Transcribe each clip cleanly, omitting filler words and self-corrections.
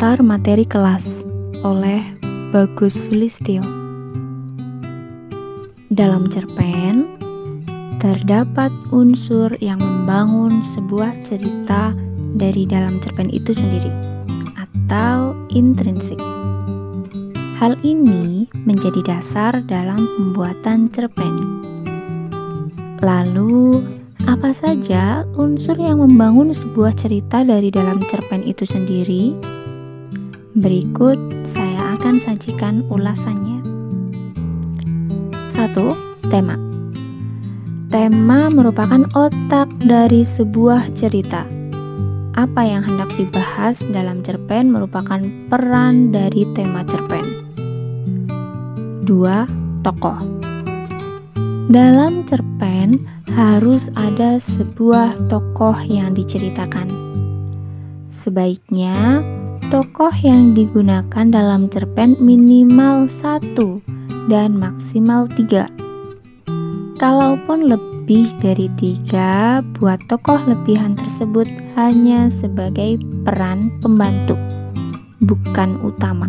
Pengantar Materi Kelas oleh Bagus Sulistyo. Dalam cerpen, terdapat unsur yang membangun sebuah cerita dari dalam cerpen itu sendiri, atau intrinsik. Hal ini menjadi dasar dalam pembuatan cerpen. Lalu, apa saja unsur yang membangun sebuah cerita dari dalam cerpen itu sendiri? Berikut saya akan sajikan ulasannya. 1. Tema. Tema merupakan otak dari sebuah cerita. Apa yang hendak dibahas dalam cerpen merupakan peran dari tema cerpen. 2. Tokoh. Dalam cerpen harus ada sebuah tokoh yang diceritakan. Sebaiknya tokoh yang digunakan dalam cerpen minimal 1 dan maksimal 3. Kalaupun lebih dari 3, buat tokoh lebihan tersebut hanya sebagai peran pembantu, bukan utama.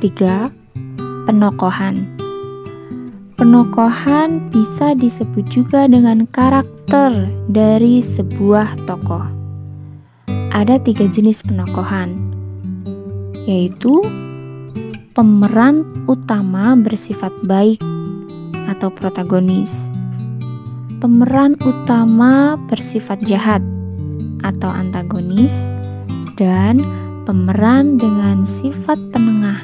3. Penokohan. Penokohan bisa disebut juga dengan karakter dari sebuah tokoh. Ada 3 jenis penokohan, yaitu pemeran utama bersifat baik atau protagonis, pemeran utama bersifat jahat atau antagonis, dan pemeran dengan sifat penengah,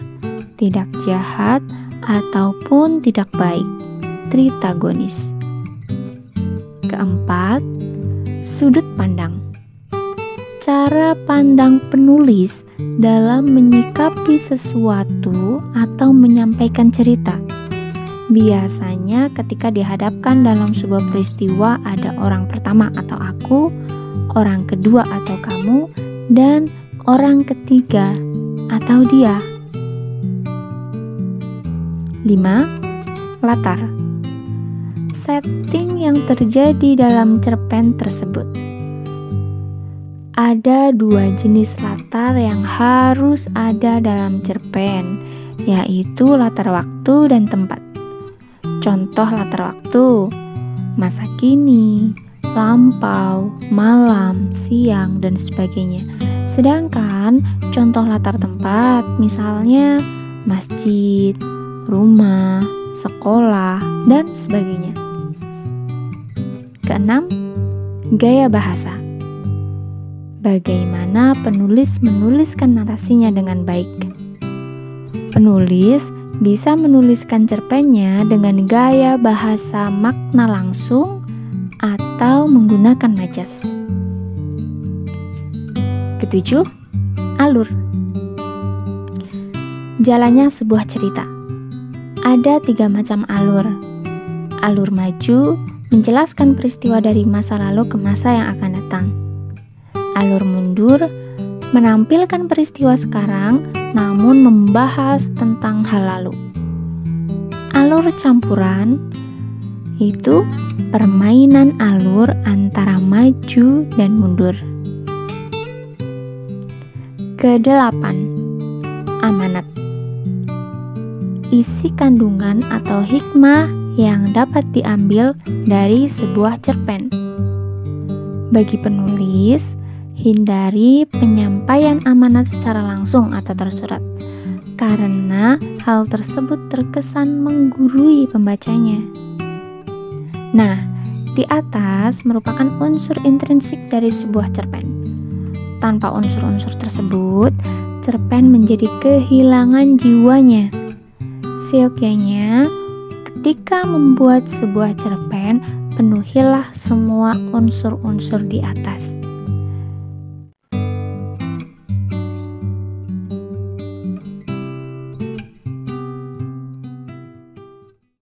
tidak jahat ataupun tidak baik, tritagonis. Keempat, sudut pandang. Cara pandang penulis dalam menyikapi sesuatu atau menyampaikan cerita. Biasanya ketika dihadapkan dalam sebuah peristiwa, ada orang pertama atau aku, orang kedua atau kamu, dan orang ketiga atau dia. 5. Latar. Setting yang terjadi dalam cerpen tersebut. Ada 2 jenis latar yang harus ada dalam cerpen, yaitu latar waktu dan tempat. Contoh latar waktu: masa kini, lampau, malam, siang, dan sebagainya. Sedangkan contoh latar tempat, misalnya masjid, rumah, sekolah, dan sebagainya. Keenam, gaya bahasa. Bagaimana penulis menuliskan narasinya dengan baik? Penulis bisa menuliskan cerpennya dengan gaya bahasa makna langsung atau menggunakan majas. Ketujuh, alur. Jalannya sebuah cerita. Ada 3 macam alur. Alur maju menjelaskan peristiwa dari masa lalu ke masa yang akan datang. Alur mundur menampilkan peristiwa sekarang namun membahas tentang hal lalu. Alur campuran itu permainan alur antara maju dan mundur. Kedelapan, amanat. Isi kandungan atau hikmah yang dapat diambil dari sebuah cerpen. Bagi penulis, hindari penyampaian amanat secara langsung atau tersurat, karena hal tersebut terkesan menggurui pembacanya. Nah, di atas merupakan unsur intrinsik dari sebuah cerpen. Tanpa unsur-unsur tersebut, cerpen menjadi kehilangan jiwanya. Seyogyanya, ketika membuat sebuah cerpen, penuhilah semua unsur-unsur di atas.